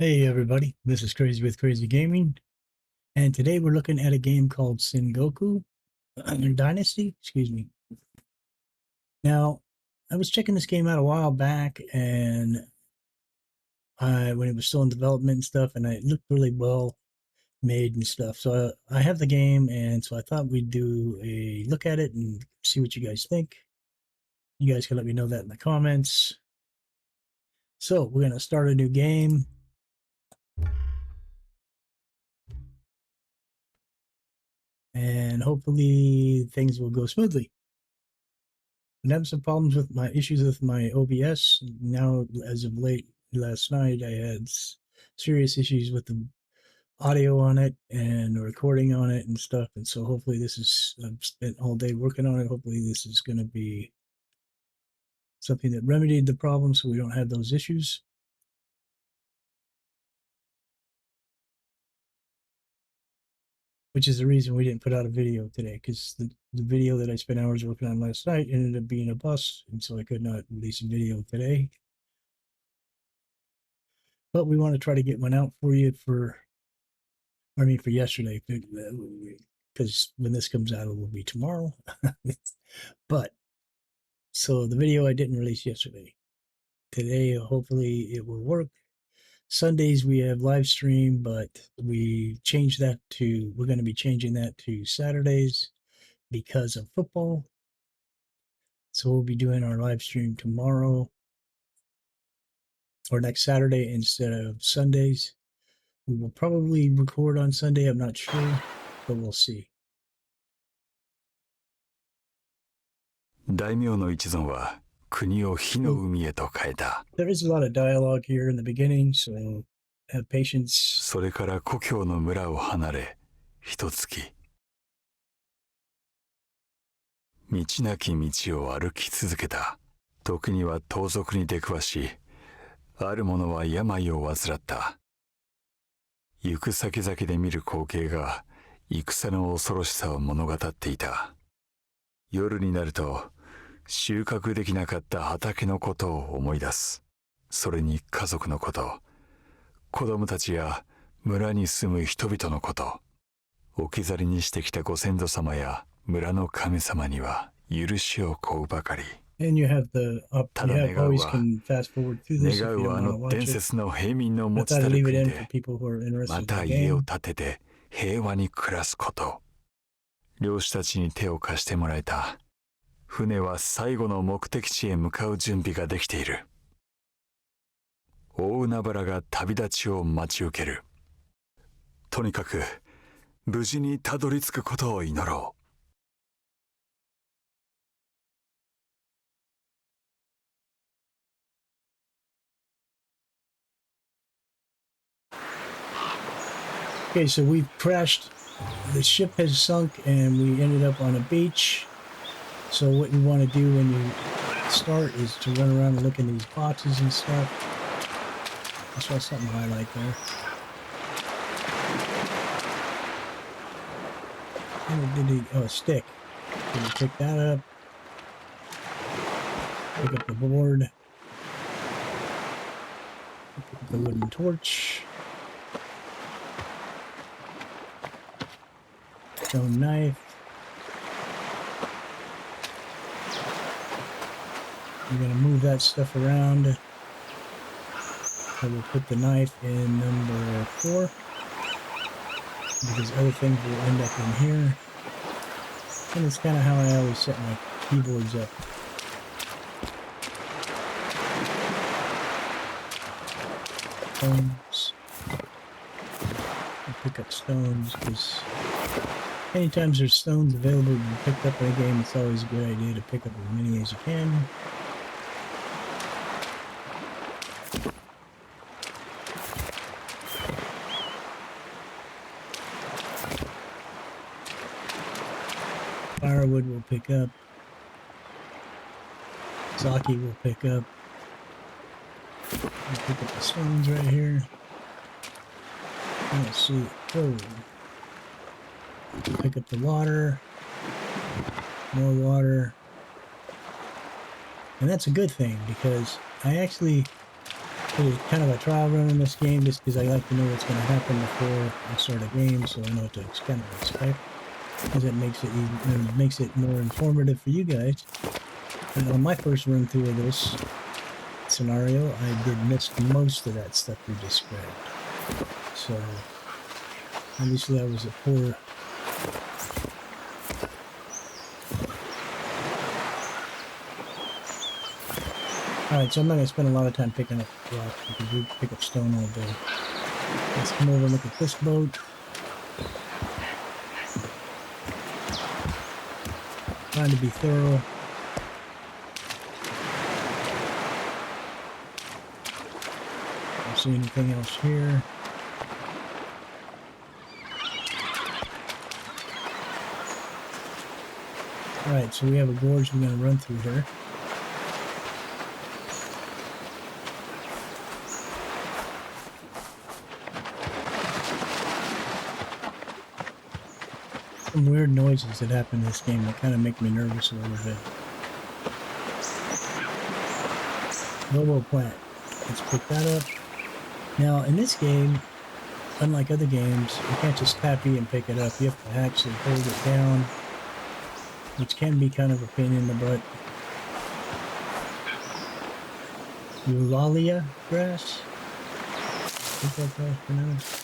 Hey everybody, this is Crazy with Crazy Gaming, and today we're looking at a game called Sengoku Dynasty, excuse me. Now, I was checking this game out a while back, and when it was still in development and stuff, and it looked really well made and stuff. So I have the game, and so I thought we'd do a look at it and see what you guys think. You guys can let me know that in the comments. So we're going to start a new game. And hopefully things will go smoothly. I'm having some problems with my issues with my OBS. Now, as of late last night, I had serious issues with the audio on it and the recording on it and stuff. And so hopefully I've spent all day working on it. Hopefully this is going to be something that remedied the problem so we don't have those issues. Which is the reason we didn't put out a video today, because the video that I spent hours working on last night ended up being a bust, and so I could not release a video today. But we want to try to get one out for you for yesterday, because when this comes out, it will be tomorrow. But so the video I didn't release yesterday. Today, hopefully it will work. Sundays we have live stream, but we're going to be changing that to Saturdays because of football. So we'll be doing our live stream tomorrow or next Saturday instead of Sundays. We will probably record on Sunday, I'm not sure, but we'll see. 大名の一存は国を火の海へと変えた。There is a lot of dialogue here in the beginning, so have patience. それから故郷の村を離れ、一月。道なき道を歩き続けた。時には盗賊に出くわし、ある者は病を患った。行く先々で見る光景が戦の恐ろしさを物語っていた。夜になると、収穫できなかった畑のことを思い出す。それに家族のこと、子供たちや村に住む人々のこと、置き去りにしてきたご先祖様や村の神様には許しを請うばかり。ただ願うは、願うはあの伝説の平民の持ちたる国で、また家を建てて平和に暮らすこと。漁師たちに手を貸してもらえた。船は最後の目的地へ向かう準備ができている。大海原が旅立ちを待ち受ける。とにかく無事にたどり着くことを祈ろう。Okay, so we've crashed. The ship has sunk and we ended up on a beach. So what you want to do when you start is to run around and look in these boxes and stuff. I saw something highlight there. A stick. So you pick that up. Pick up the board. Pick up the wooden torch. Stone knife. We're going to move that stuff around. I will put the knife in number 4 because other things will end up in here. And it's kind of how I always set my keyboards up. Stones. I'll pick up stones because anytime there's stones available to be picked up in a game, it's always a good idea to pick up as many as you can. Firewood will pick up. Sake will pick up. I'll pick up the stones right here. Let's see. Oh. Pick up the water. More water. And that's a good thing because I actually It's kind of a trial run in this game just because I like to know what's going to happen before I start a game, so I know what to kind of expect, because it makes it makes it more informative for you guys. And on my first run through of this scenario, I did miss most of that stuff we described. So obviously I was a poor. Alright, so I'm not going to spend a lot of time picking up rock because we pick up stone all day. Let's come over and look at this boat. Trying to be thorough. Don't see anything else here. Alright, so we have a gorge we're going to run through here. Some weird noises that happen in this game that kind of make me nervous a little bit. Lobo plant. Let's pick that up. Now, in this game, unlike other games, you can't just tap E and pick it up. You have to actually hold it down, which can be kind of a pain in the butt. Eulalia grass? I think that's how it's pronounced.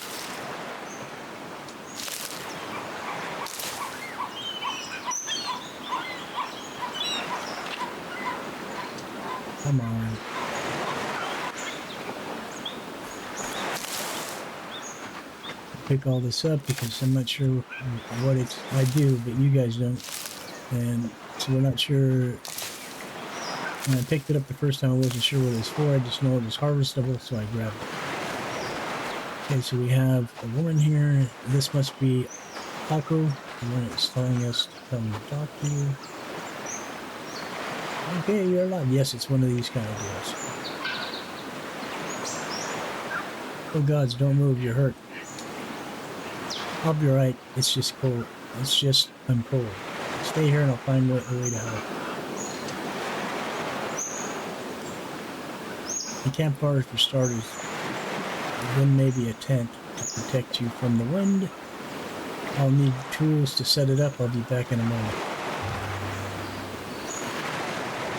Come on. Pick all this up because I'm not sure what I do, but you guys don't. And so we're not sure. When I picked it up the first time, I wasn't sure what it was for. I just know it was harvestable, so I grabbed it. Okay, so we have a woman here. This must be Paco, the one that's telling us to come and talk to you. Okay, you're alive. Yes, it's one of these kind of deals. Oh gods, don't move, you're hurt. I'll be right, it's just cold. It's just, I'm cold. Stay here and I'll find a way to help. The campfire for starters, then maybe a tent to protect you from the wind. I'll need tools to set it up. I'll be back in a moment.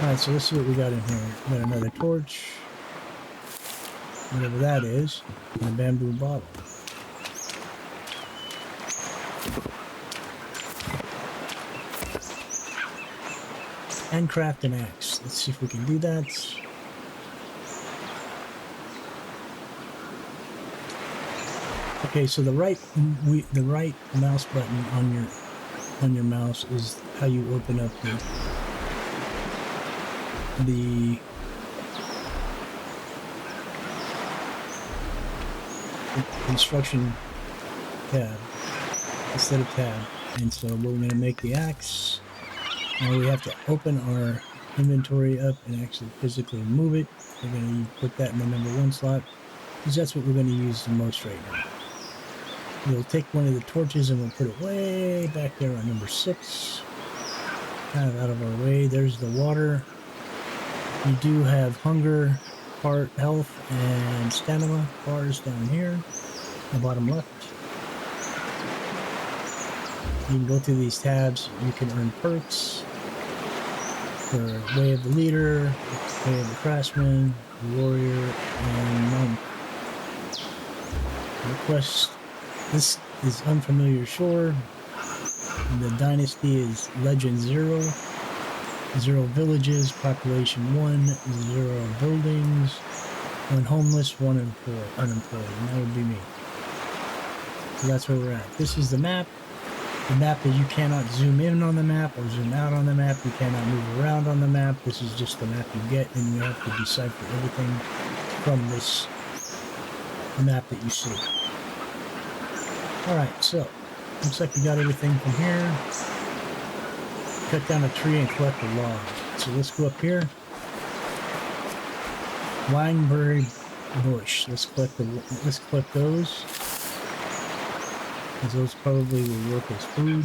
Alright, so let's see what we got in here. We got another torch. Whatever that is. And a bamboo bottle. And craft an axe. Let's see if we can do that. Okay, so the right mouse button on your mouse is how you open up the instruction tab instead of tab. And so we're going to make the axe. Now we have to open our inventory up and actually physically move it. We're going to put that in the number 1 slot because that's what we're going to use the most right now. We'll take one of the torches and we'll put it way back there on number 6. Kind of out of our way. There's the water. You do have hunger, heart, health, and stamina bars down here, the bottom left. You can go through these tabs. You can earn perks for Way of the Leader, Way of the Craftsman, Warrior, and Monk. Request. This is Unfamiliar Shore. The dynasty is Legend 0. 0 villages, population 1, 0 buildings, 1 homeless, 1 unemployed, and that would be me. So that's where we're at. This is the map. The map that you cannot zoom in on the map or zoom out on the map. You cannot move around on the map. This is just the map you get, and you have to decipher everything from this map that you see. Alright, so looks like we got everything from here. Cut down a tree and collect a log. So let's go up here. Wineberry bush. Let's collect those. Because those probably will work as food.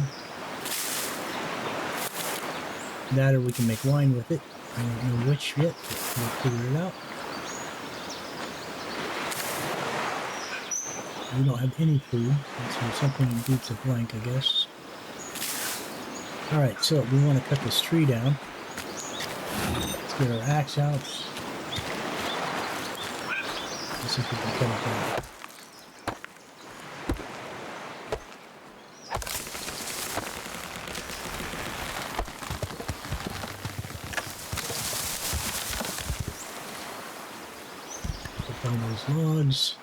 That or we can make wine with it. I don't know which yet, but we'll figure it out. We don't have any food, so something beats a blank, I guess. Alright, so we want to cut this tree down. Let's get our axe out. Let's see if we can cut it down. Put down those logs.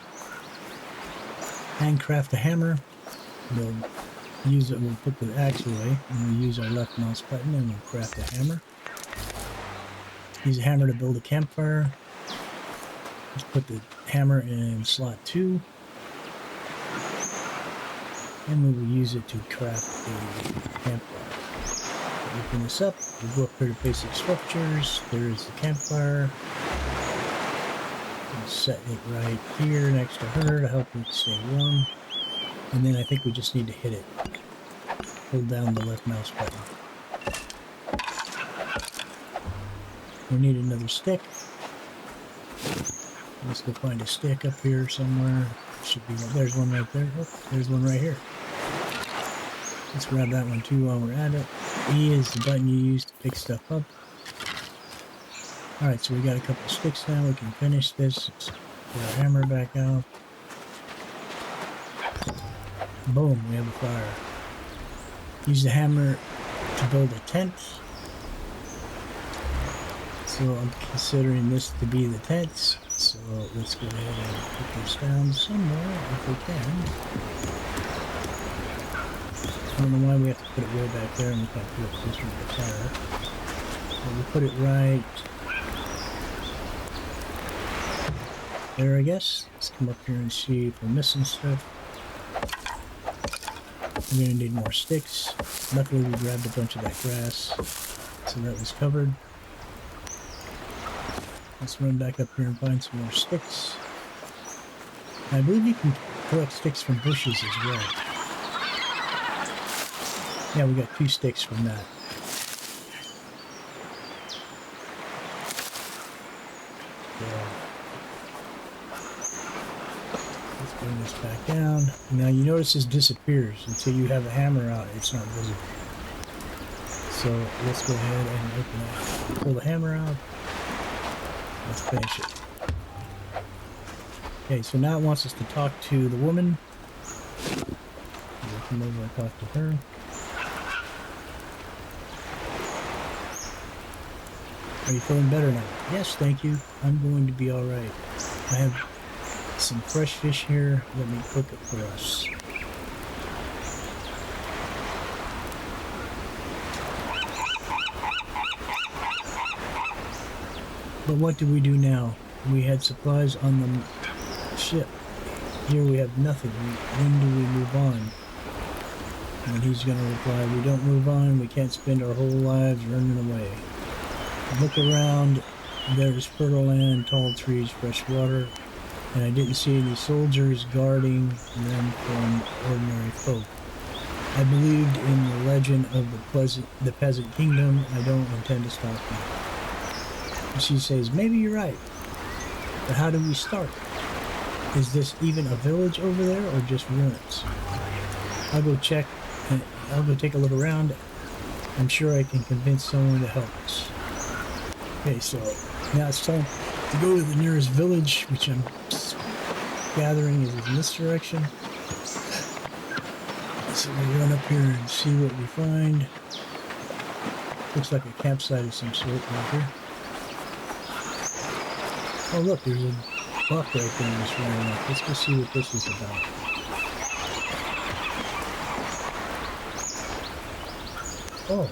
Handcraft a hammer. We'll use it. We'll put the axe away, and we'll use our left mouse button, and we'll craft a hammer. Use a hammer to build a campfire. Let's put the hammer in slot 2, and we will use it to craft the campfire. Open this up. We'll go up here to basic structures. There is the campfire. We'll set it right here next to her to help it stay warm. And then I think we just need to hit it. Hold down the left mouse button. We need another stick. Let's go find a stick up here somewhere. Should be one. There's one right there. Oh, there's one right here. Let's grab that one too while we're at it. E is the button you use to pick stuff up. Alright, so we got a couple of sticks now. We can finish this. Let's get our hammer back out. Boom, we have a fire. Use the hammer to build a tent. So I'm considering this to be the tents. So let's go ahead and put this down somewhere if we can. I don't know why we have to put it way back there and we can't put it closer to the fire. So we'll put it right there, I guess. Let's come up here and see if we're missing stuff. We're going to need more sticks. Luckily we grabbed a bunch of that grass, so that was covered. Let's run back up here and find some more sticks. I believe you can collect sticks from bushes as well. Yeah, we got 2 sticks from that. Let's bring this back down. Now you notice this disappears until you have a hammer out. It's not visible. So let's go ahead and open it. Pull the hammer out. Let's finish it. Okay, so now it wants us to talk to the woman. We'll come over and talk to her. Are you feeling better now? Yes, thank you. I'm going to be alright. I have some fresh fish here. Let me cook it for us. But what do we do now? We had supplies on the ship. Here we have nothing. When do we move on? And he's going to reply, we don't move on. We can't spend our whole lives running away. Look around. There's fertile land, tall trees, fresh water. And I didn't see any soldiers guarding them from ordinary folk. I believed in the legend of the peasant kingdom. I don't intend to stop now. She says, maybe you're right, but how do we start? Is this even a village over there or just ruins? I'll go check, and I'll go take a look around. I'm sure I can convince someone to help us. Okay, so now it's time to go to the nearest village, which I'm gathering is in this direction. So we run up here and see what we find. Looks like a campsite of some sort right here. Oh look, there's a buck right there in this room. Let's go see what this is about. Oh,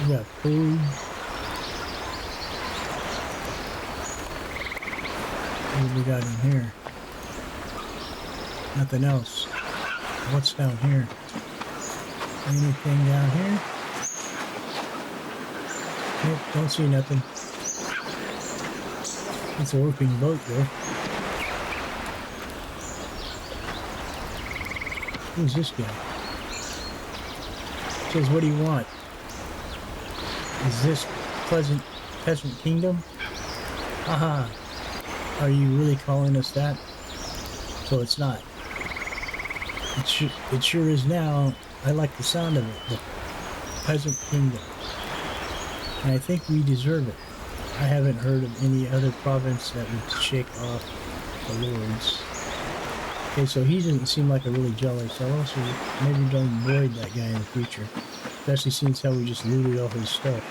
we got food. What do we got in here? Nothing else. What's down here? Anything down here? Nope, don't see nothing. It's a working boat though. Who's this guy? It says, what do you want? Is this peasant kingdom? Haha. Are you really calling us that? So it's not. It sure is now. I like the sound of it. The Peasant Kingdom. And I think we deserve it. I haven't heard of any other province that would shake off the lords. Okay, so he doesn't seem like a really jealous fellow, so maybe don't avoid that guy in the future. Especially since how we just looted all his stuff.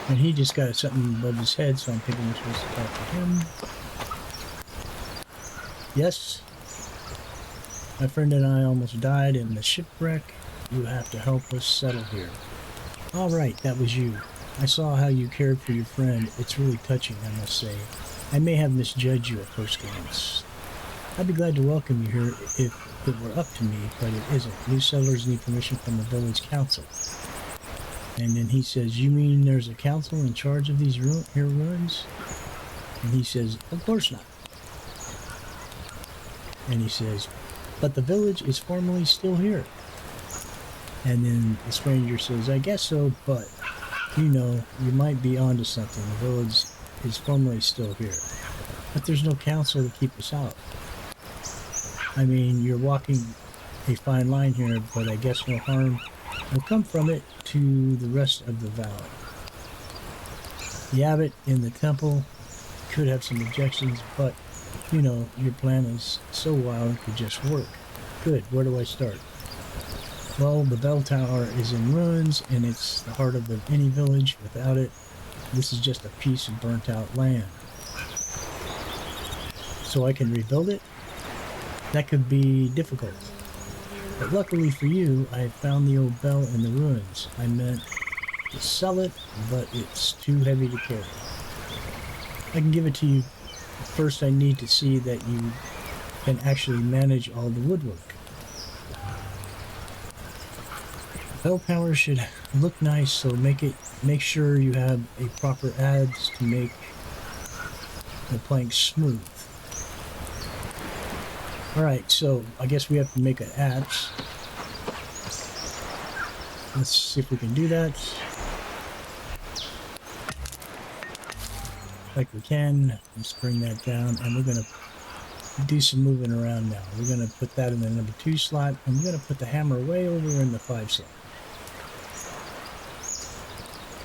And he just got something above his head, so I'm thinking we're supposed to talk to him. Yes? My friend and I almost died in the shipwreck. You have to help us settle here. All right, that was you. I saw how you cared for your friend. It's really touching, I must say. I may have misjudged you at first glance. I'd be glad to welcome you here if it were up to me, but it isn't. New settlers need permission from the village council. And then he says, you mean there's a council in charge of these ruins? And he says, of course not. And he says, but the village is formally still here. And then the stranger says, I guess so, but, you know, you might be onto something. The village is formally still here. But there's no council to keep us out. I mean, you're walking a fine line here, but I guess no harm will come from it to the rest of the valley. The abbot in the temple could have some objections, but, you know, your plan is so wild it could just work. Good, where do I start? Well, the bell tower is in ruins, and it's the heart of any village. Without it, this is just a piece of burnt-out land. So I can rebuild it? That could be difficult. But luckily for you, I found the old bell in the ruins. I meant to sell it, but it's too heavy to carry. I can give it to you. First, I need to see that you can actually manage all the woodwork. Bell tower should look nice, so make sure you have a proper adze to make the planks smooth. Alright, so I guess we have to make an adze. Let's see if we can do that. Like we can. Let's bring that down, and we're going to do some moving around now. We're going to put that in the number 2 slot, and we're going to put the hammer way over in the 5 slot.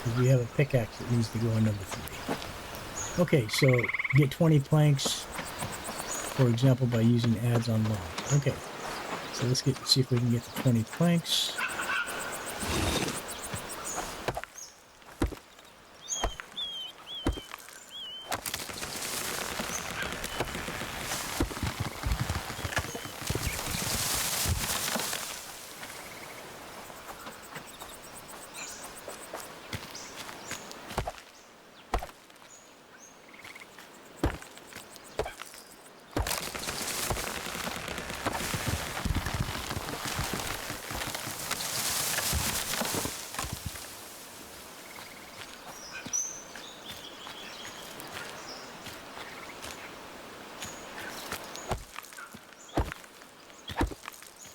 Because we have a pickaxe that needs to go in number 3. Okay, so get 20 planks, for example, by using adds on log. Okay, so let's see if we can get to 20 planks.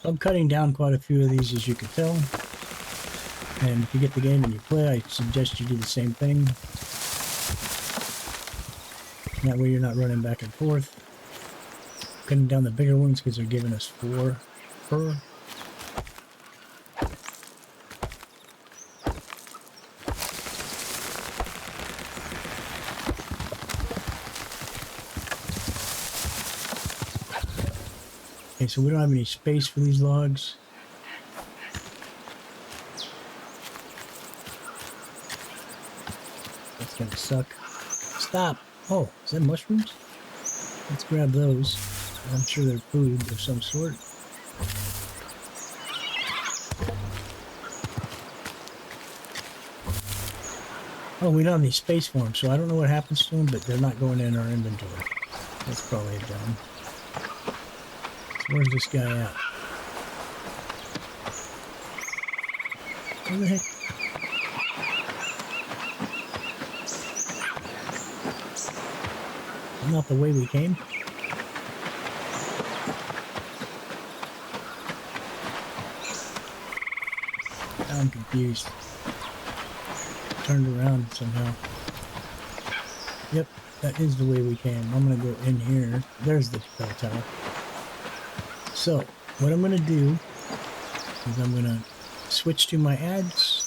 I'm cutting down quite a few of these, as you can tell. And if you get the game and you play, I suggest you do the same thing. That way you're not running back and forth. Cutting down the bigger ones because they're giving us 4 per. Okay, so we don't have any space for these logs. That's gonna suck. Stop! Oh, is that mushrooms? Let's grab those. I'm sure they're food of some sort. Oh, we don't have any space for them, so I don't know what happens to them, but they're not going in our inventory. That's probably a dumb. Where's this guy at? Where the heck? Not the way we came. I'm confused. Turned around somehow. Yep, that is the way we came. I'm going to go in here. There's the bell tower. So, what I'm going to do is I'm going to switch to my ads.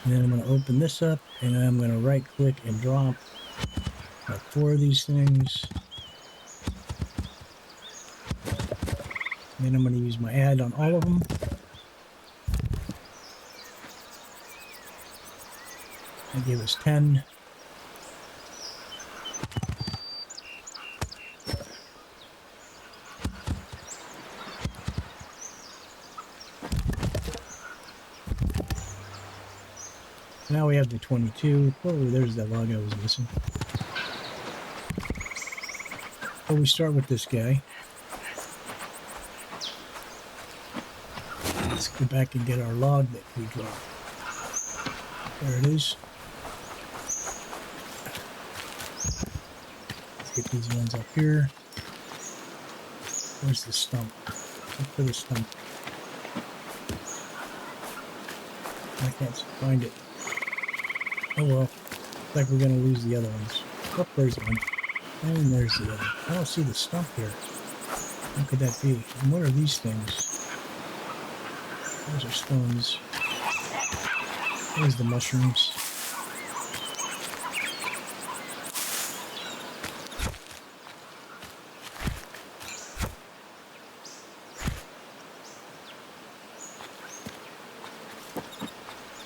And then I'm going to open this up. And I'm going to right click and drop like 4 of these things. And then I'm going to use my ad on all of them. That gave us 10. Now we have the 22. Oh, there's that log I was missing. So we start with this guy. Let's go back and get our log that we dropped. There it is. Let's get these ones up here. Where's the stump? Look for the stump. I can't find it. Oh well. Looks like we're gonna lose the other ones. Oh, there's one. And there's the other. I don't see the stump here. What could that be? And what are these things? Those are stones. There's the mushrooms.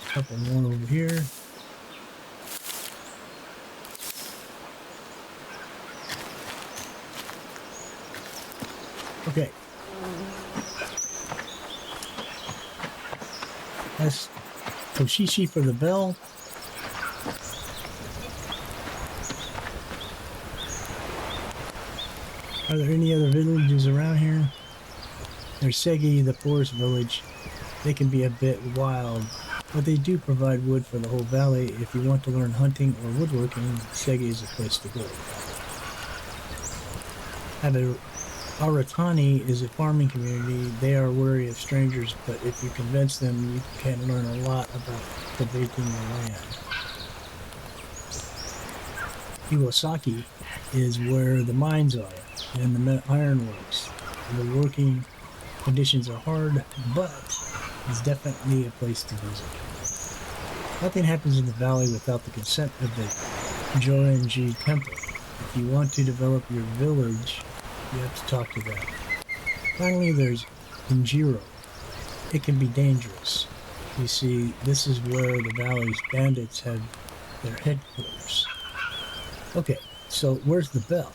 Couple more over here. Okay. That's Toshishi for the bell. Are there any other villages around here? There's Segi, the forest village. They can be a bit wild, but they do provide wood for the whole valley. If you want to learn hunting or woodworking, Segi is a place to go. Aratani is a farming community. They are wary of strangers, but if you convince them, you can learn a lot about cultivating the land. Iwasaki is where the mines are and the ironworks. The working conditions are hard, but it's definitely a place to visit. Nothing happens in the valley without the consent of the Jorenji Temple. If you want to develop your village, you have to talk to them. Finally, there's Injiro. It can be dangerous. You see, this is where the valley's bandits have their headquarters. Okay, so where's the bell?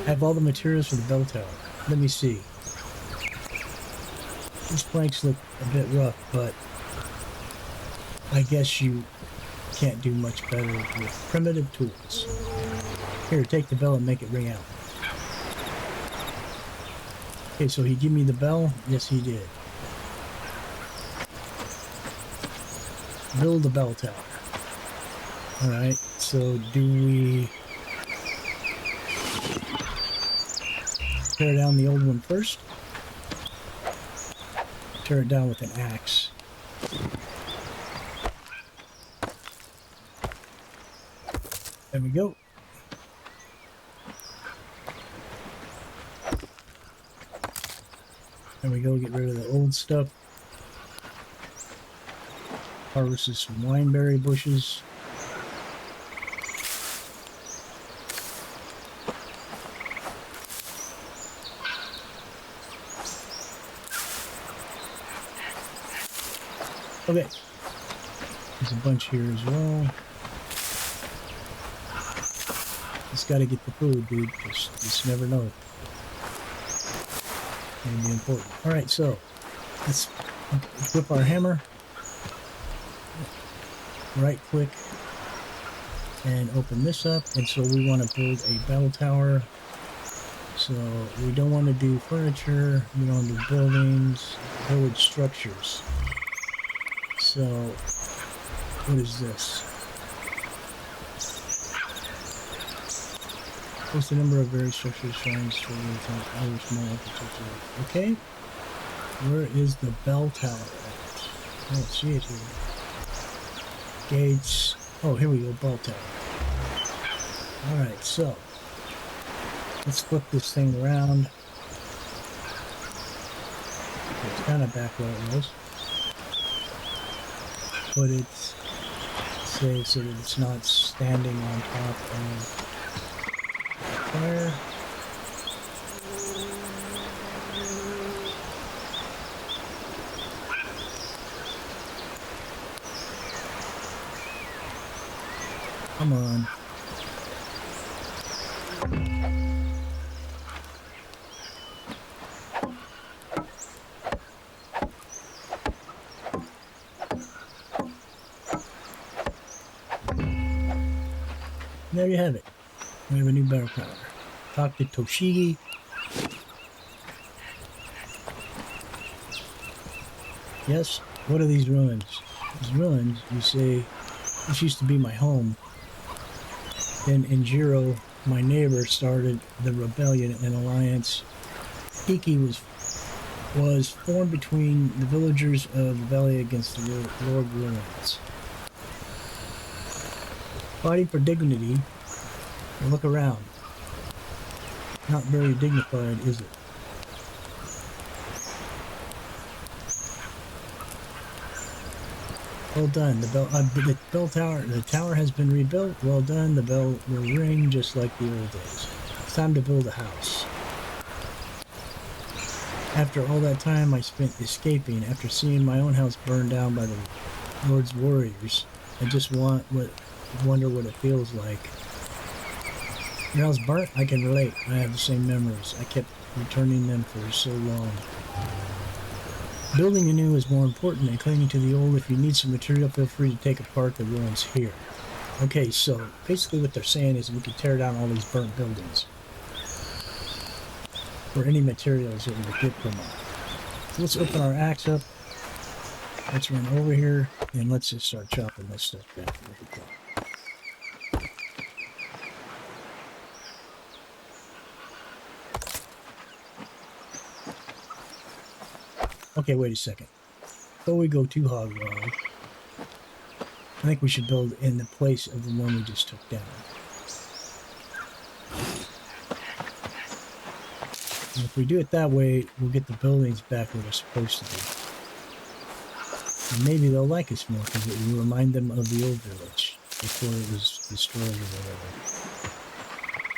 I have all the materials for the bell tower. Let me see. These planks look a bit rough, but I guess you can't do much better with primitive tools. Here, take the bell and make it ring out. Okay, so he gave me the bell? Yes, he did. Build the bell tower. Alright, so do we tear down the old one first? Tear it down with an axe. There we go. There we go, get rid of the old stuff. Harvest some wineberry bushes. Okay. There's a bunch here as well. Just gotta get the food, dude. Just never know. It'll be important. Alright, so let's whip our hammer. Right click and open this up. And so we want to build a bell tower. So we don't want to do furniture, we don't want to do buildings, village structures. So what is this? What's the number of various structures, shrines, other small architecture? Okay. Where is the bell tower at? I don't see it here. Gates. Oh, here we go. Ball tower. Alright, so let's flip this thing around. It's kind of back where it was. Put it, say, so that it's not standing on top of fire. Come on. There you have it. We have a new battle tower. Talk to Toshigi. Yes, what are these ruins? These ruins, you say, this used to be my home. Then Injiro, my neighbor, started the rebellion and alliance. Iki was formed between the villagers of the valley against the Lord Ruins. Fighting for dignity. Look around. Not very dignified, is it? Well done. The tower has been rebuilt. Well done. The bell will ring just like the old days. It's time to build a house. After all that time I spent escaping, after seeing my own house burned down by the Lord's warriors, I just wonder what it feels like. Your house burnt? I can relate. I have the same memories. I kept returning them for so long. Building anew is more important than clinging to the old. If you need some material, feel free to take apart the ruins here. Okay, so basically what they're saying is we can tear down all these burnt buildings for any materials that we get from them. So let's open our axe up. Let's run over here and let's just start chopping this stuff down. Okay, wait a second. Before we go too hog wild, I think we should build in the place of the one we just took down. And if we do it that way, we'll get the buildings back where they're supposed to be. And maybe they'll like us more because it will remind them of the old village before it was destroyed or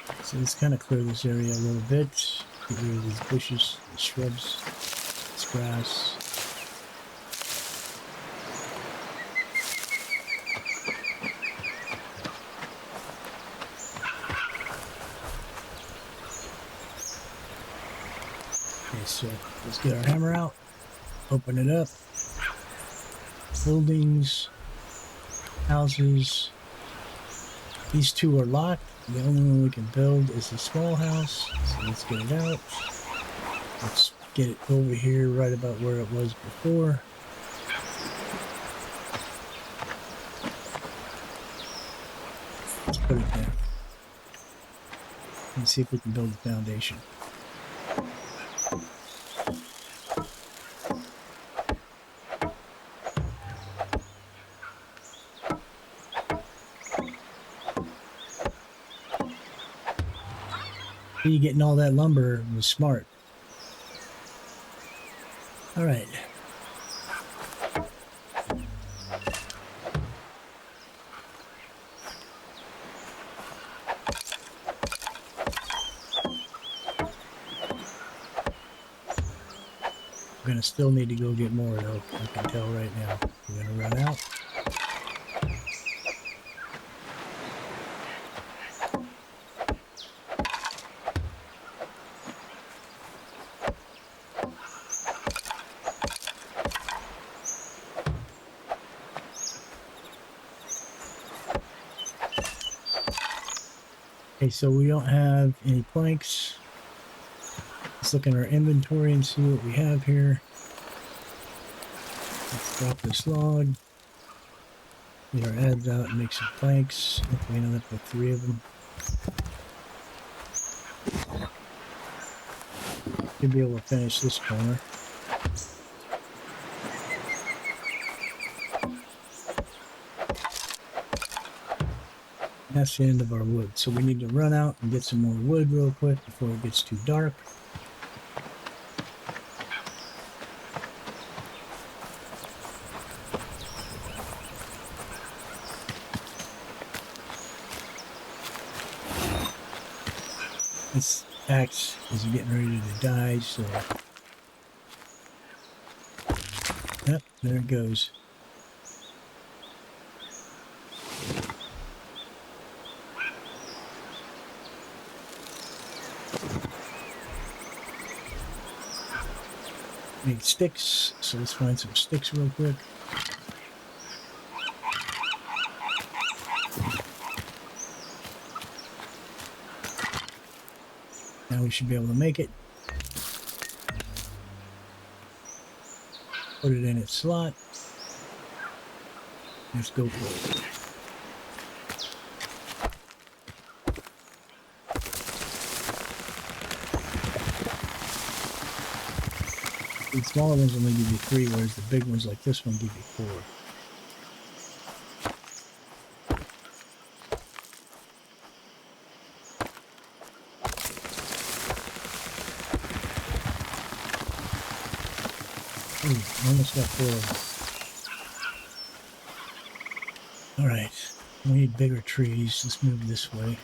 whatever. So let's kind of clear this area a little bit. Get rid of these bushes, the shrubs. Grass. Okay, so let's get our hammer out, open it up. Buildings, houses. These two are locked. The only one we can build is the small house. So let's get it out. Let's get it over here right about where it was before. Let's put it down and see if we can build a foundation. You getting all that lumber was smart. All right. We're gonna still need to go get more though. I can tell right now. We're gonna run out. Okay, so we don't have any planks. Let's look in our inventory and see what we have here. Let's drop this log. Get our adds out and make some planks. If we end up with 3 of them. Should be able to finish this corner. That's the end of our wood. So we need to run out and get some more wood real quick before it gets too dark. This axe is getting ready to die, so... Yep, there it goes. Need sticks, so let's find some sticks real quick. Now we should be able to make it. Put it in its slot. Let's go for it. The smaller ones only give you 3, whereas the big ones like this one give you 4. Ooh, almost got 4 of them. Alright, we need bigger trees. Let's move this way.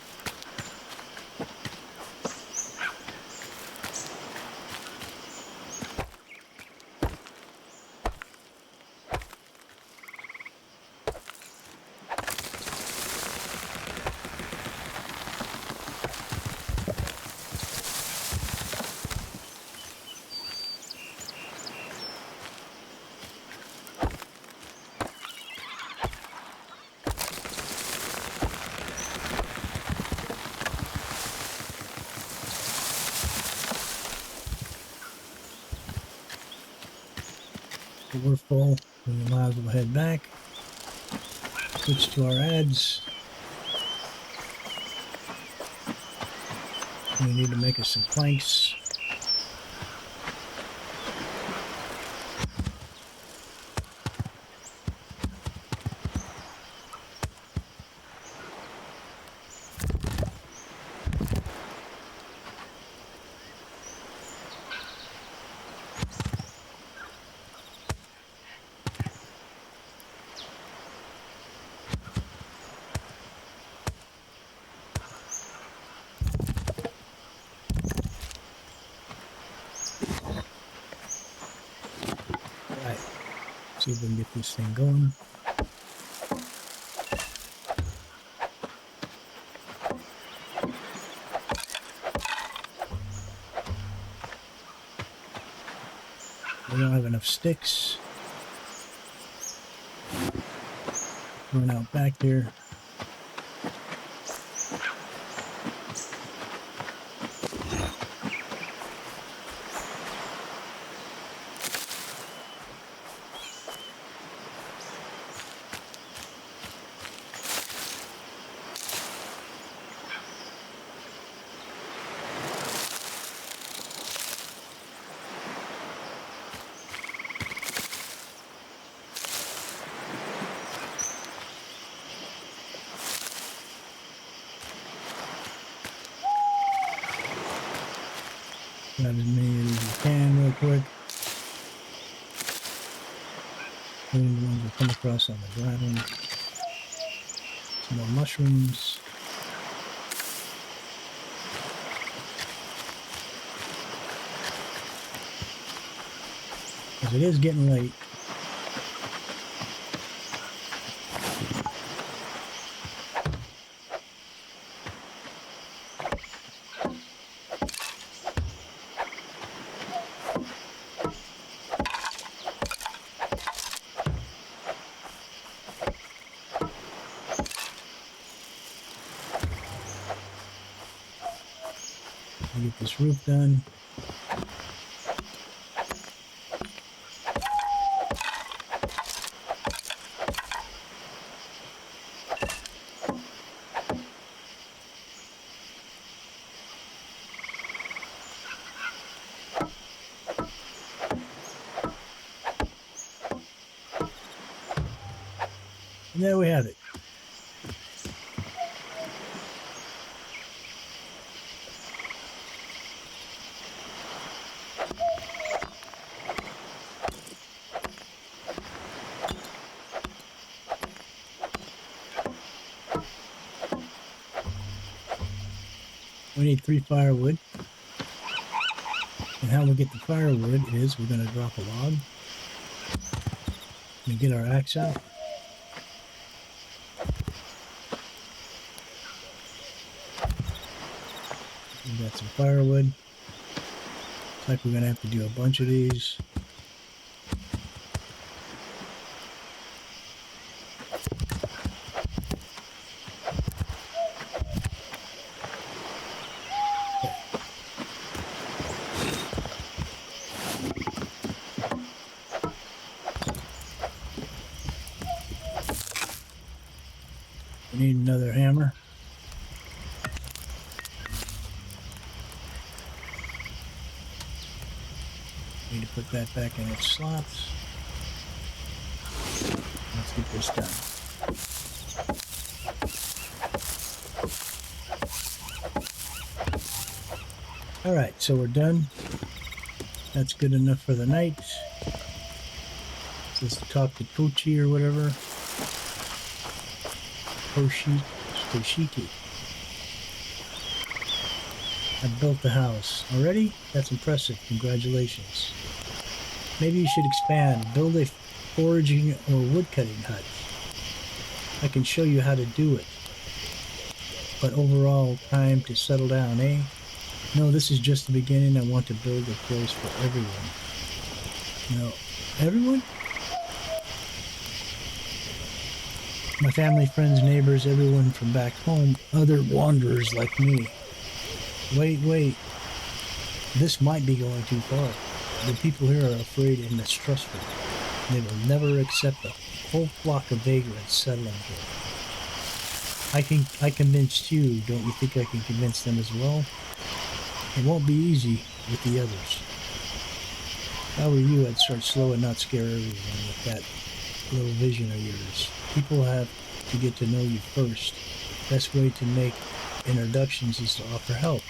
We're full, we might as well head back. Switch to our ads. We need to make us some planks. See if we can get this thing going. We don't have enough sticks. Run out back there. Grab as many as you can real quick. Clean the ones we come across on the ground. Some more mushrooms. Because it is getting late. Get this roof done. And there we have it. We need 3 firewood. And how we get the firewood is we're going to drop a log and get our axe out. We got some firewood. Looks like we're going to have to do a bunch of these. We need another hammer. Need to put that back in its slots. Let's get this done. Alright, so we're done. That's good enough for the night. Let's talk to Kochi or whatever. Koshiki. I built the house. Already? That's impressive. Congratulations. Maybe you should expand. Build a foraging or woodcutting hut. I can show you how to do it. But overall, time to settle down, eh? No, this is just the beginning. I want to build a place for everyone. No, everyone? My family, friends, neighbors, everyone from back home, other wanderers like me. Wait. This might be going too far. The people here are afraid and mistrustful. They will never accept a whole flock of vagrants settling here. I convinced you. Don't you think I can convince them as well? It won't be easy with the others. If I were you, I'd start slow and not scare everyone with that little vision of yours. People have to get to know you first. Best way to make introductions is to offer help.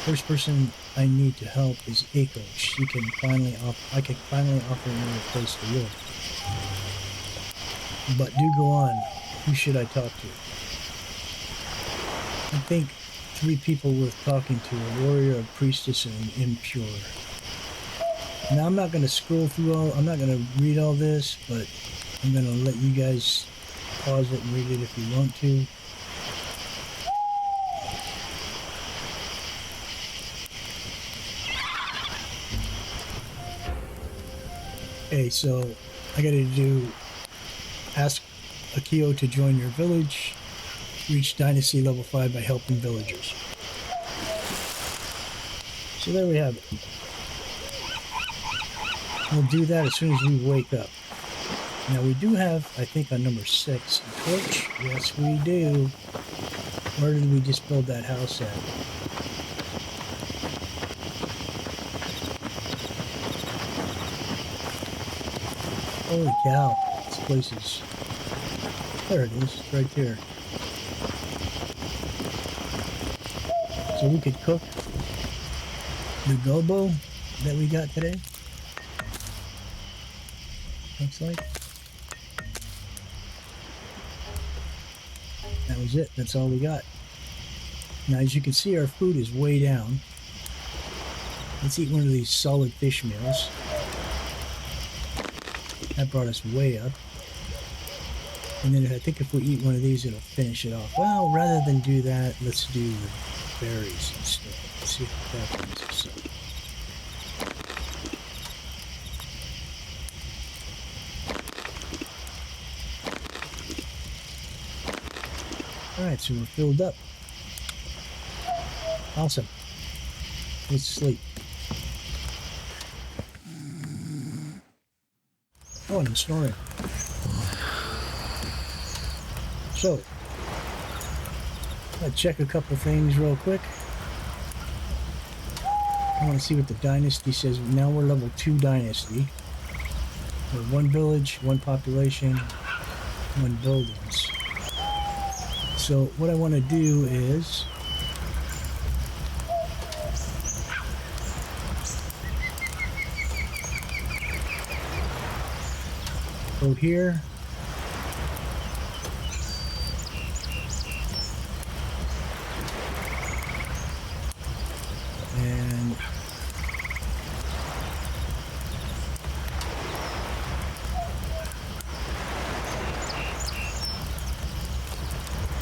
First person I need to help is Eiko. I can finally offer you a place to live. But do go on. Who should I talk to? I think 3 people worth talking to: a warrior, a priestess, and an impure. Now I'm not going to scroll through I'm not going to read all this, but I'm going to let you guys pause it and read it if you want to. Okay, so I got to ask Akio to join your village. Reach Dynasty level 5 by helping villagers. So there we have it. We'll do that as soon as we wake up. Now we do have, I think on number 6, a torch. Yes, we do. Where did we just build that house at? Holy cow, this place is... There it is, right there. So we could cook the gobo that we got today. Looks like. That was it. That's all we got. Now, as you can see, our food is way down. Let's eat one of these solid fish meals. That brought us way up. And then I think if we eat one of these, it'll finish it off. Well, rather than do that, let's do the berries instead. Let's see if that happens. So. Alright, so we're filled up. Awesome. Let's sleep. Oh, and I'm snoring. So, I'll check a couple things real quick. I want to see what the dynasty says. Now we're level 2 dynasty. We're 1 village, 1 population, 1 buildings. So what I want to do is go here.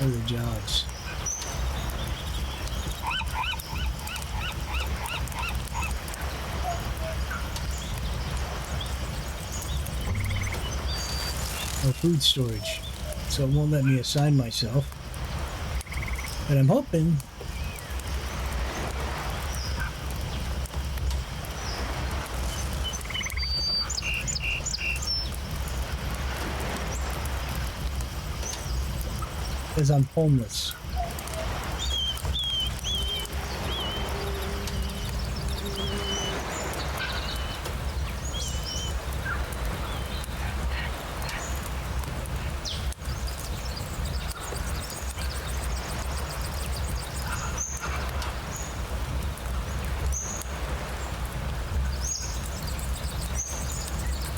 other jobs. No food storage, so it won't let me assign myself. But I'm hoping because I'm homeless.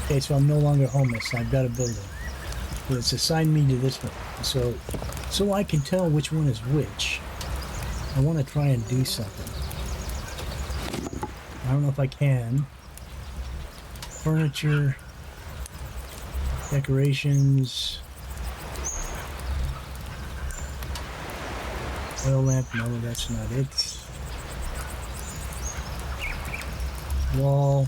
Okay, so I'm no longer homeless. I've got a building. But it's assigned me to this one. So I can tell which one is which, I want to try and do something. I don't know if I can. Furniture, decorations, oil lamp, no, that's not it. Wall.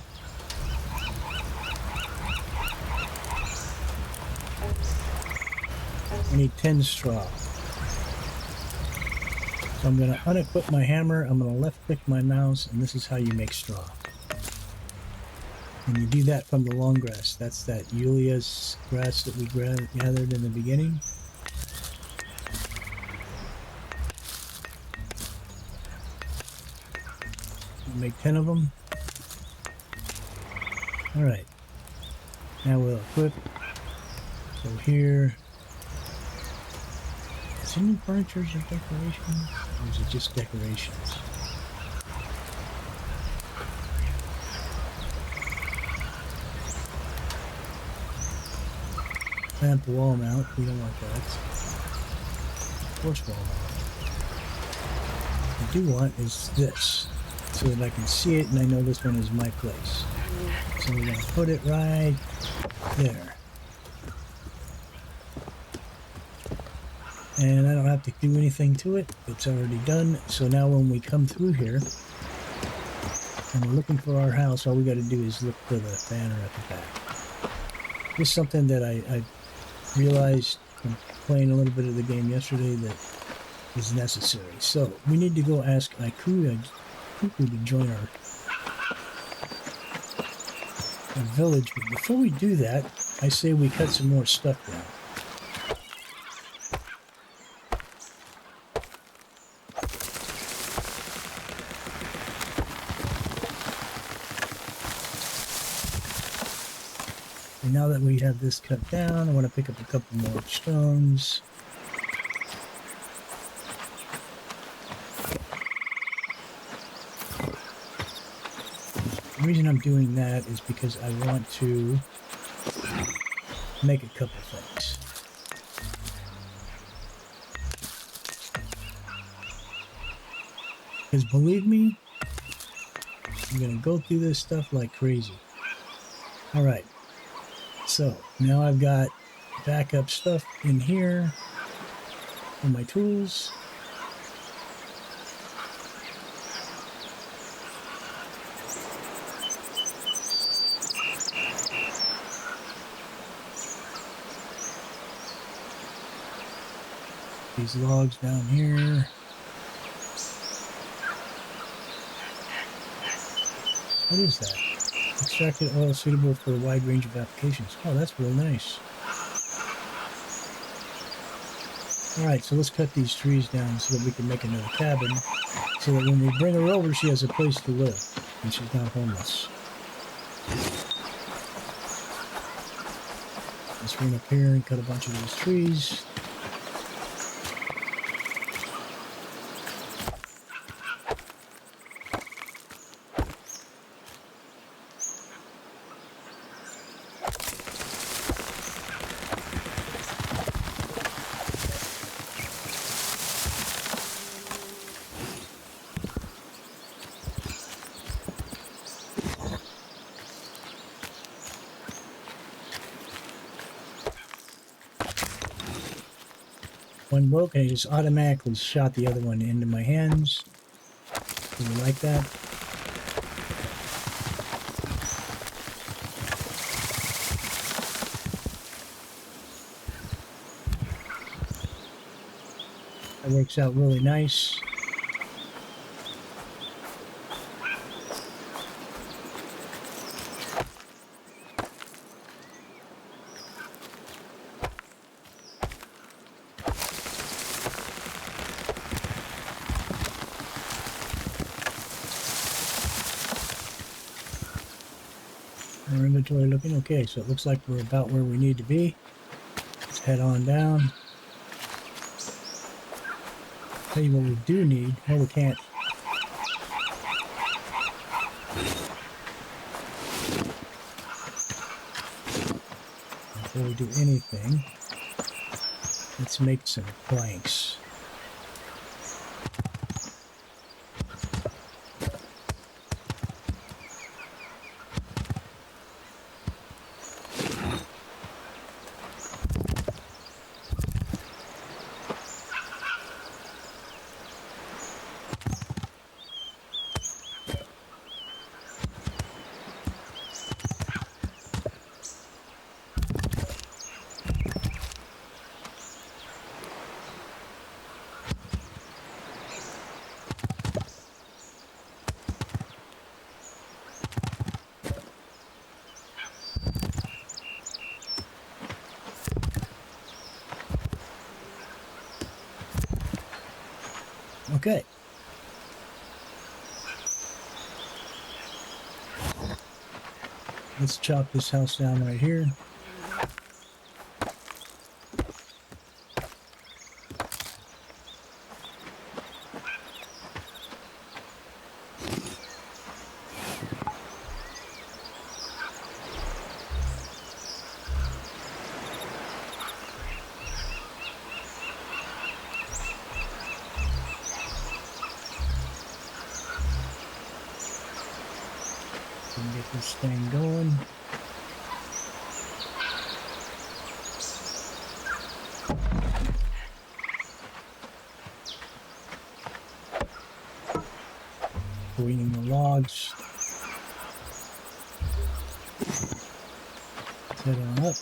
I need 10 straw. So I'm going to unequip my hammer, I'm going to left click my mouse, and this is how you make straw. And you do that from the long grass. That's that Julia's grass that we gathered in the beginning. We'll make 10 of them. Alright. Now we'll equip. So here. Is any furniture or decorations? Or is it just decorations? Lamp wall mount. We don't want that. Force wall mount. What I do want is this. So that I can see it and I know this one is my place. So we're going to put it right there. And I don't have to do anything to it. It's already done. So now when we come through here and we're looking for our house, all we got to do is look for the banner at the back. This is something that I realized from playing a little bit of the game yesterday that is necessary. So we need to go ask Kuku to join our village. But before we do that, I say we cut some more stuff down. And now that we have this cut down, I want to pick up a couple more stones. The reason I'm doing that is because I want to make a couple things. Because believe me, I'm going to go through this stuff like crazy. Alright, so now I've got backup stuff in here for my tools. These logs down here. What is that? Extracted oil suitable for a wide range of applications. Oh, that's real nice. Alright, so let's cut these trees down so that we can make another cabin. So that when we bring her over, she has a place to live. And she's not homeless. Let's run up here and cut a bunch of these trees. one broke and it just automatically shot the other one into my hands. Do you like that? That works out really nice. Our inventory looking okay, so it looks like we're about where we need to be. Let's head on down. Tell you what we do need. Oh, we can't. Before we do anything, let's make some planks. Okay. Let's chop this house down right here. And get this thing going. Cleaning the logs. Let's head on up.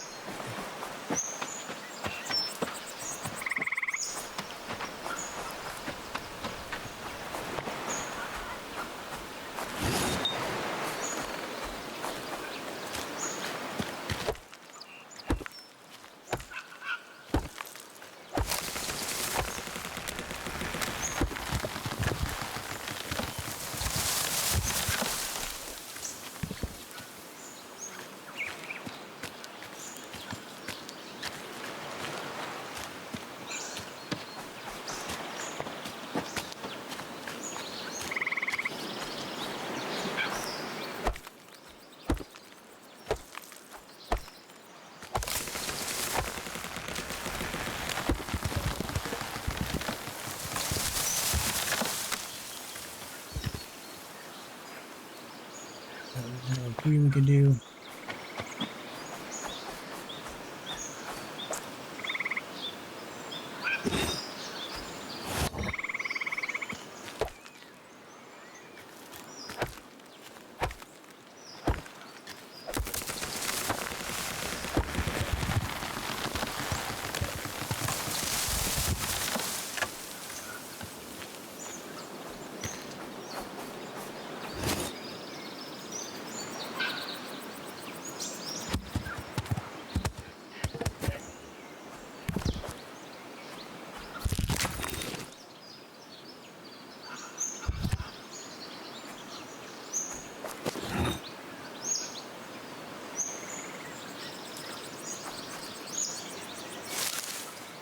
There's another tree we can do.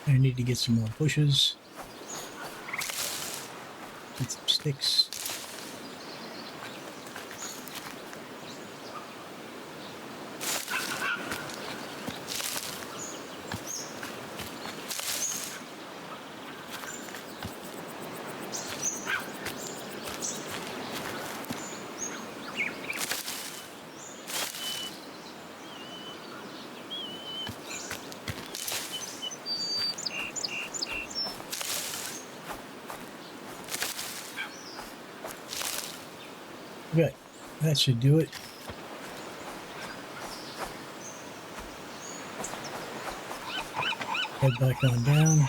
I need to get some more bushes. Get some sticks. That should do it. Head back on down.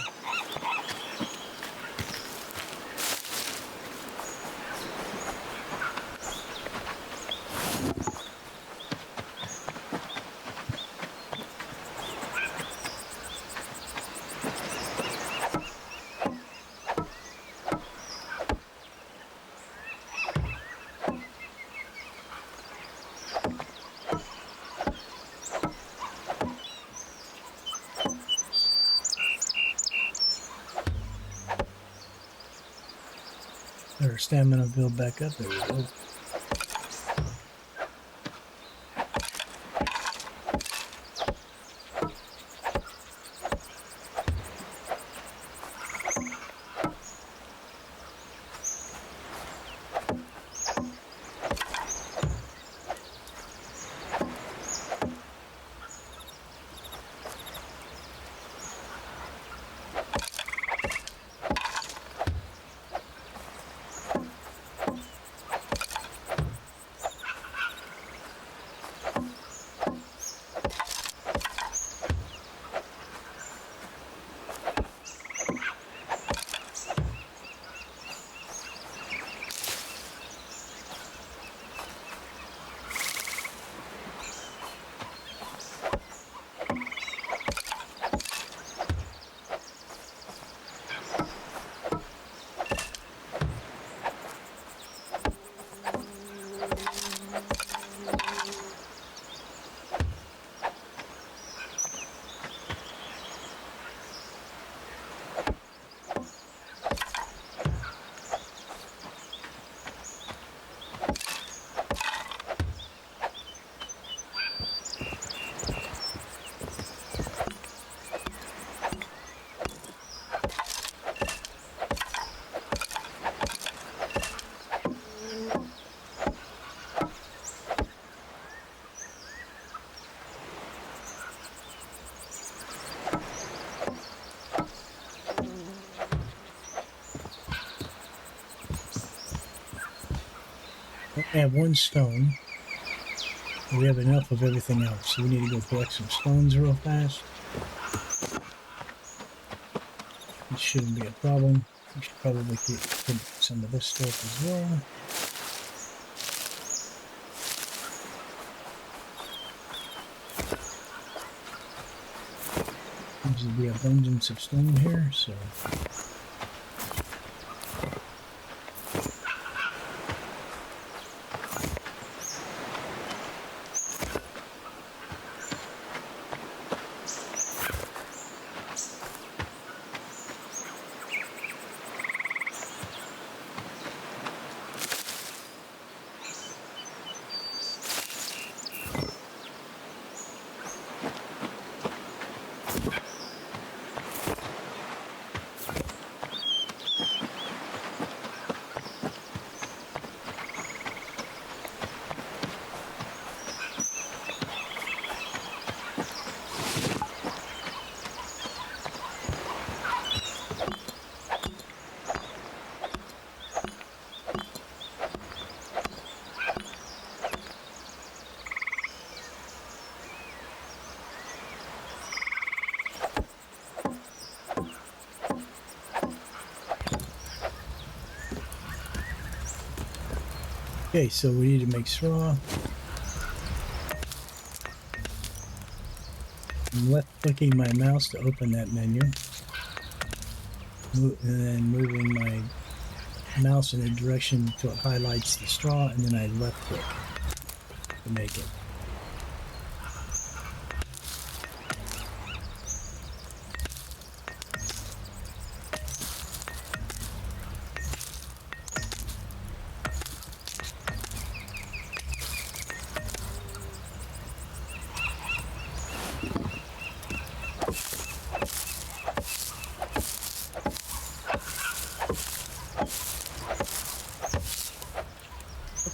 Let our stamina build back up. There we go. We have one stone. We have enough of everything else, so we need to go collect some stones real fast. It shouldn't be a problem. We should probably keep some of this stuff as well. Seems to be abundance of stone here, so okay, so we need to make straw. I'm left clicking my mouse to open that menu. And then moving my mouse in a direction until it highlights the straw, and then I left click to make it.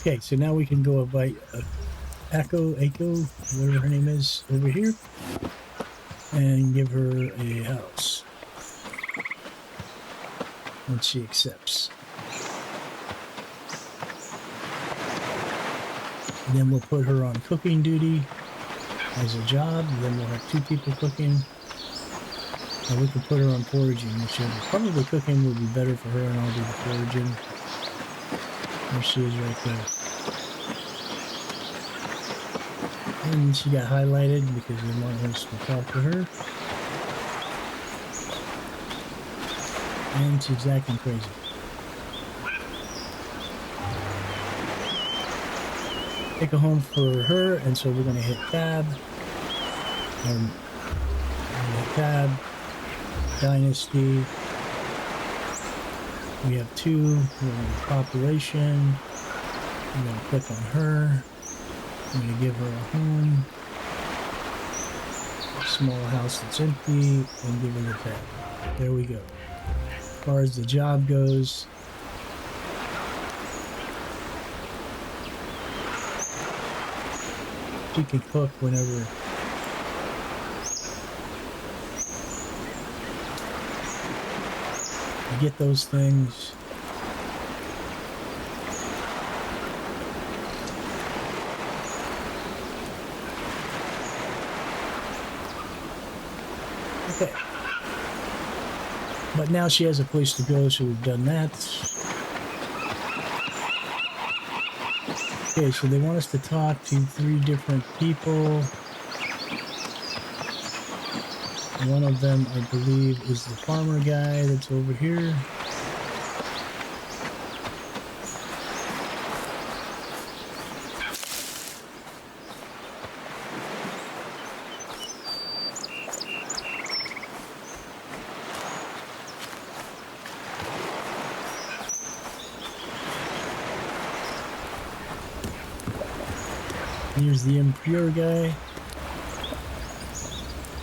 Okay, so now we can go invite Ako, whatever her name is, over here, and give her a house once she accepts. Then we'll put her on cooking duty as a job. Then we'll have 2 people cooking. And we can put her on foraging, which probably cooking will be better for her, and I'll do the foraging. There she is right there. And she got highlighted because they want us to talk to her. And she's acting crazy. Take a home for her, and so we're going to hit tab. Tab. Dynasty. We have 2. We're going to population. I'm going to click on her. I'm going to give her a home. A small house that's empty, and give her the tab. There we go. As far as the job goes, she can cook whenever. You get those things. Okay. But now she has a place to go, so we've done that. Okay, so they want us to talk to 3 different people. One of them, I believe, is the farmer guy that's over here. Here's the impure guy.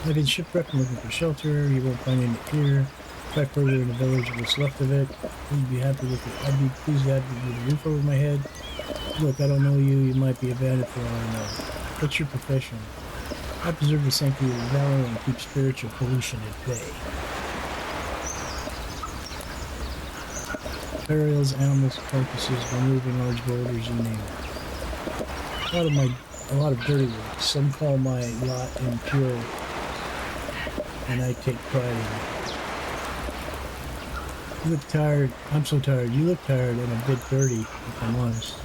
I've been shipwrecked looking for shelter. You won't find any here. Try further in the village of what's left of it. I'd be pleased to have you with a roof over my head. Look, I don't know you. You might be a bandit for all I know. What's your profession? I preserve the sanctity of valor and keep spiritual pollution at bay. Burials, animals, carcasses, removing large boulders, you name it. A lot of dirty work. Some call my lot impure, and I take pride in it. You look tired. I'm so tired. You look tired and a bit dirty, if I'm honest.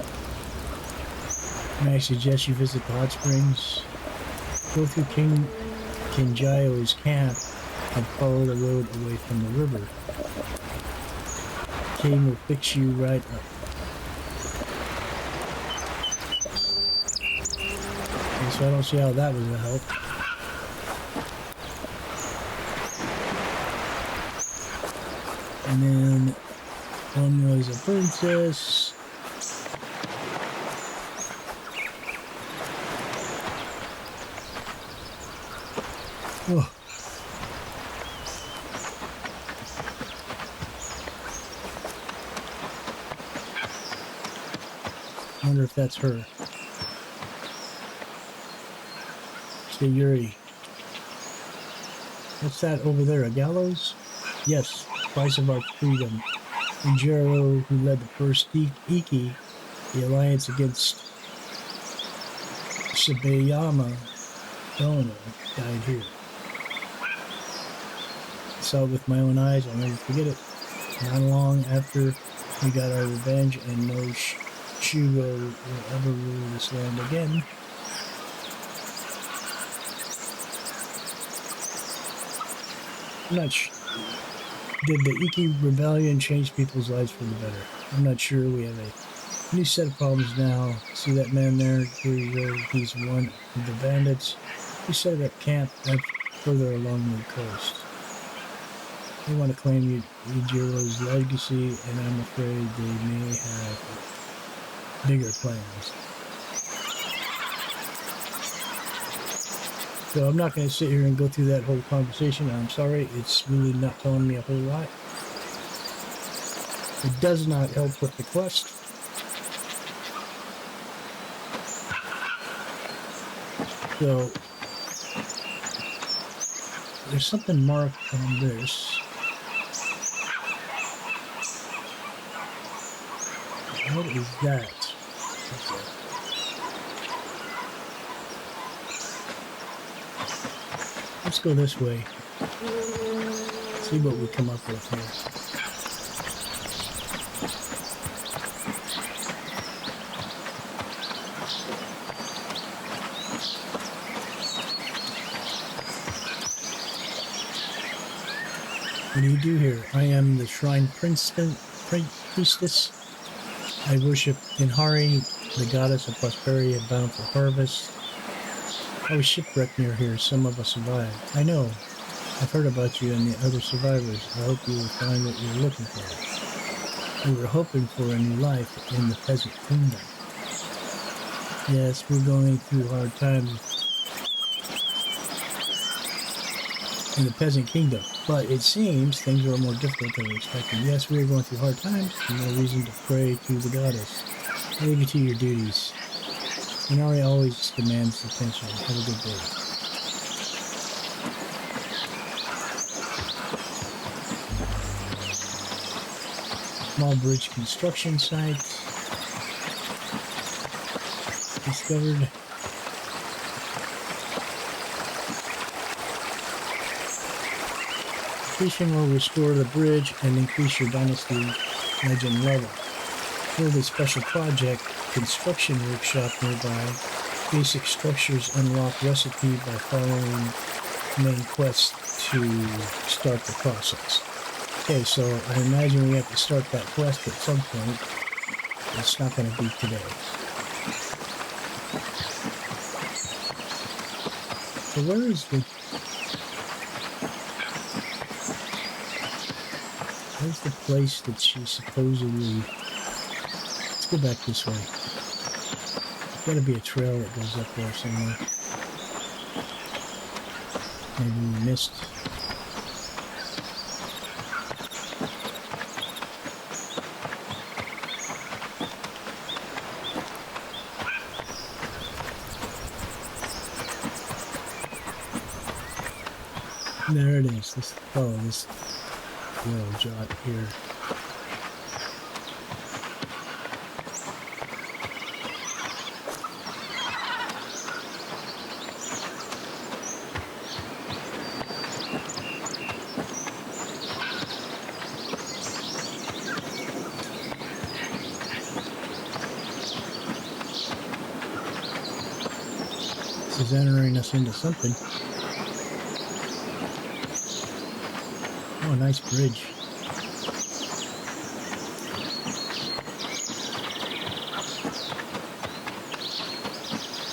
May I suggest you visit the hot springs? Go through King Kinjayo's camp and follow the road away from the river. King will fix you right up. Okay, so I don't see how that was a help. And then one was a princess. Oh. I wonder if that's her. Say Yuri. What's that over there? A gallows? Yes, price of our freedom. And Jiro, who led the first Iki, the alliance against Shibayama Dono, died here. I saw it with my own eyes. I'll never forget it. Not long after we got our revenge, and no Shugo will ever rule this land again. I'm not sure. Did the Iki rebellion change people's lives for the better? I'm not sure. We have a new set of problems now. See that man there? He's one of the bandits. We set up camp further along the coast. They want to claim Yujiro's legacy, and I'm afraid they may have bigger plans. So I'm not going to sit here and go through that whole conversation. I'm sorry, it's really not telling me a whole lot. It does not help with the quest. So there's something marked on this. What is that? Let's go this way. See what we come up with here. What do you do here? I am the shrine priestess. I worship Inhari, the goddess of prosperity and bountiful harvest. I was shipwrecked near here. Some of us survived. I know. I've heard about you and the other survivors. I hope you will find what you're looking for. We were hoping for a new life in the peasant kingdom. Yes, we're going through hard times in the peasant kingdom, but it seems things are more difficult than we expected. Yes, we are going through hard times. No reason to pray to the goddess. I leave you to your duties. Inari always demands attention. Have a good day. Small bridge construction site discovered. Completion will restore the bridge and increase your dynasty legend level. Build a special project construction workshop nearby. Basic structures unlock recipe by following main quest to start the process. Okay, so I imagine we have to start that quest at some point. It's not going to be today. So where is where's the place that she supposedly... Let's go back this way. There's got to be a trail that goes up there somewhere. Maybe we missed. There it is. This little jot here. This is entering us into something. Oh, nice bridge.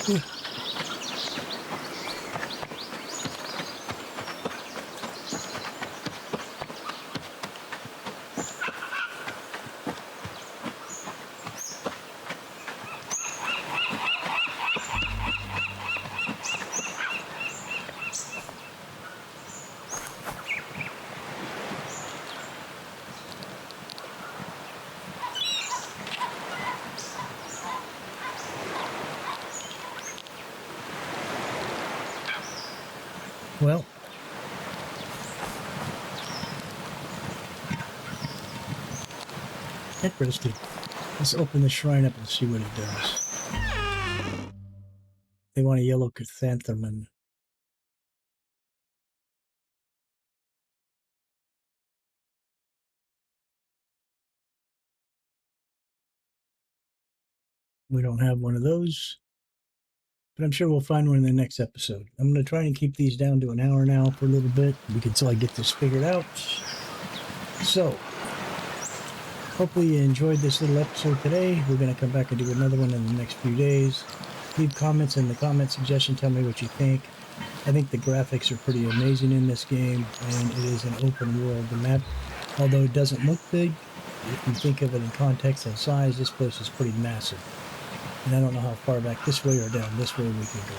Ooh. Well, interesting. Let's open the shrine up and see what it does. They want a yellow chrysanthemum. We don't have one of those, but I'm sure we'll find one in the next episode. I'm going to try and keep these down to an hour now for a little bit, until I get this figured out. So, hopefully you enjoyed this little episode today. We're going to come back and do another one in the next few days. Leave comments in the comment section. Tell me what you think. I think the graphics are pretty amazing in this game, and it is an open world. The map, although it doesn't look big, if you think of it in context and size, this place is pretty massive. And I don't know how far back this way or down this way we can go.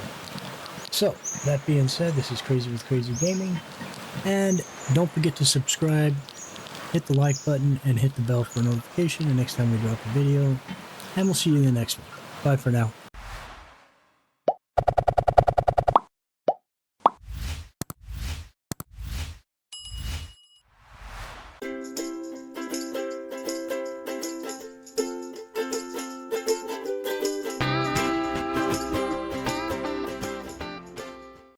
So, that being said, this is Crazy with Crazy Gaming. And don't forget to subscribe, hit the like button, and hit the bell for notification the next time we drop a video. And we'll see you in the next one. Bye for now.